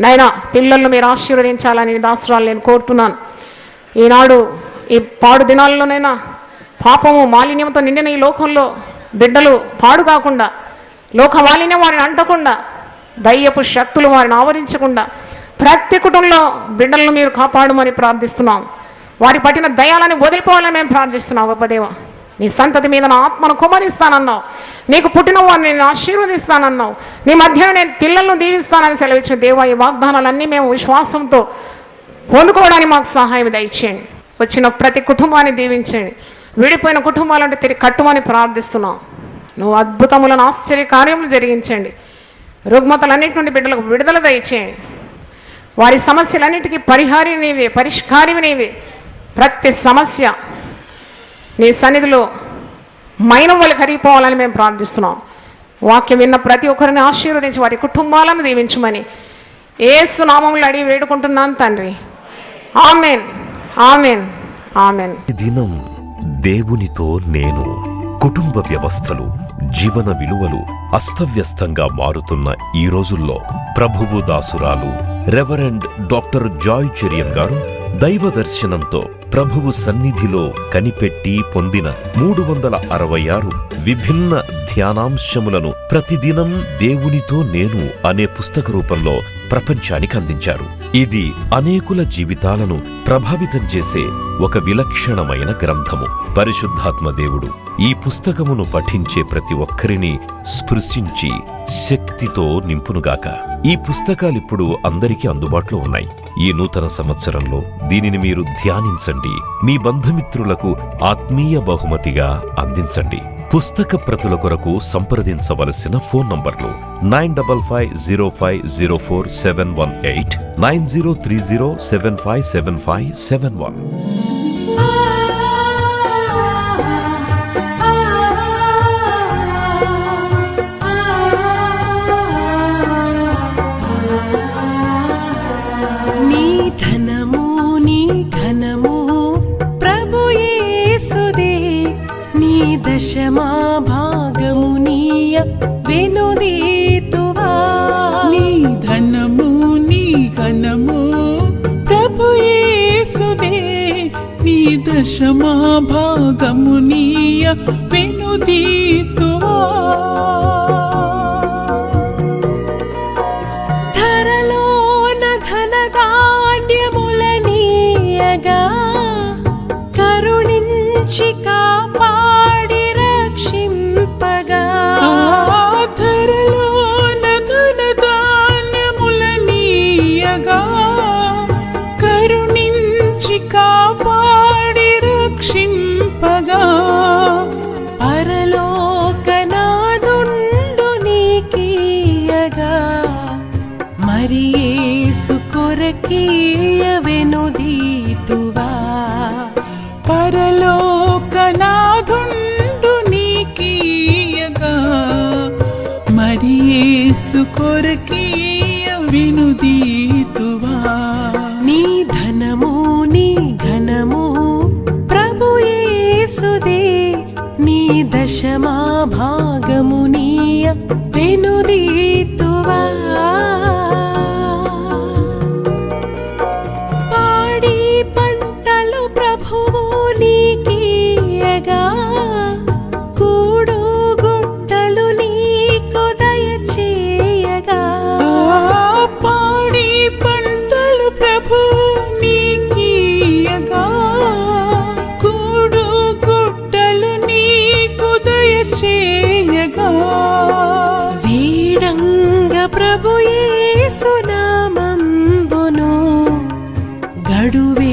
[SPEAKER 1] నైనా పిల్లలను మీరు ఆశీర్వదించాలని దాసురాలు నేను కోరుతున్నాను. ఈనాడు ఈ పాడు దినాల్లోనైనా పాపము మాలిన్యంతో నిండిన ఈ లోకంలో బిడ్డలు పాడు కాకుండా, లోక మాలిన్యం వారిని అంటకుండా, దయ్యపు శక్తులు వారిని ఆవరించకుండా ప్రతి కుటుంబంలో బిడ్డలను మీరు కాపాడమని ప్రార్థిస్తున్నాం. వారి పట్టిన దయాలని వదిలిపోవాలని మేము ప్రార్థిస్తున్నాం. గొప్పదేవ, నీ సంతతి మీద నా ఆత్మను కుమరిస్తానన్నావు, నీకు పుట్టిన వారిని నేను ఆశీర్వదిస్తానన్నావు, నీ మధ్యన నేను పిల్లలను దీవిస్తానని సెలవిచ్చిన దేవా, ఈ వాగ్దానాలన్నీ మేము విశ్వాసంతో పొందుకోవడానికి మాకు సహాయం దయచేయండి. వచ్చిన ప్రతి కుటుంబాన్ని దీవించండి. విడిపోయిన కుటుంబాలంటే తిరిగి కట్టుమని ప్రార్థిస్తున్నాం. నువ్వు అద్భుతములను ఆశ్చర్య కార్యములు జరిగించండి. రుగ్మతలన్నిటి నుండి బిడ్డలకు విడుదల దయచేయండి. వారి సమస్యలన్నిటికీ పరిహారి నీవే, పరిష్కారి నీవే. ప్రతి సమస్య నీ సన్నిధిలో మైనం వల్ల కరిగిపోవాలని మేము ప్రార్థిస్తున్నాం. వాక్యం విన్న ప్రతి ఒక్కరిని ఆశీర్వదించి వారి కుటుంబాలను దీవించమని యేసు నామములో అడిగి వేడుకుంటున్నాను తండ్రి. Amen, amen, amen.
[SPEAKER 2] ఈ దినం దేవునితో నేను. కుటుంబ వ్యవస్థలు, జీవన విలువలు అస్తవ్యస్తంగా మారుతున్న ఈ రోజుల్లో ప్రభువు దాసురాలు రెవరెండ్ డాక్టర్ జాయ్ చెరియన్ గారు దైవ దర్శనంతో ప్రభువు సన్నిధిలో కనిపెట్టి పొందిన 366 విభిన్న ధ్యానాంశములను ప్రతిదినం దేవునితో నేను అనే పుస్తక రూపంలో ప్రపంచానికి అందించారు. ఇది అనేకుల జీవితాలను ప్రభావితం చేసే ఒక విలక్షణమైన గ్రంథము. పరిశుద్ధాత్మ దేవుడు ఈ పుస్తకమును పఠించే ప్రతి ఒక్కరిని స్పృశించి శక్తితో నింపునుగాక. ఈ పుస్తకాలిప్పుడు అందరికీ అందుబాటులో ఉన్నాయి. ఈ నూతన సంవత్సరంలో దీనిని మీరు ధ్యానించండి, మీ బంధుమిత్రులకు ఆత్మీయ బహుమతిగా అందించండి. పుస్తక ప్రతుల కొరకు సంప్రదించవలసిన ఫోన్ నంబర్లు 9550504718, 9030757571.
[SPEAKER 3] దశమా భాగమునీయ వెనుదీతువా. నీ ధనము నీ ఘనము ప్రభు యేసుదే, నీ దశమా భాగమునీయ వెనుదీతువా. ధరలోన ధనధాన్యములనీయగా కరుణించి కాపాడి రక్షింపగా. ధరలోన ధనధాన్యములనీయగా కరుణించి కాపాడి రక్షింపగా. పరలోకనాదుండు నీకీయగా మరి యేసు కొరకీయ వెనుదీతువా. పరలోకనాదుండు నీకీయగా మరి యేసు కొరకీయ వెనుదీతువా. నీ ధనము నీ ఘనము ప్రభు యేసుదే, నీ దశమా భాగమునీయ వెనుదీతువా. పాడి పంటలు ప్రభువు నీకీయగా కూడు గుట్టలు నీకు దయచేయగా. పాడి పంటలు ప్రభువు నీకీయగా కూడు యేసునామంబును గడువే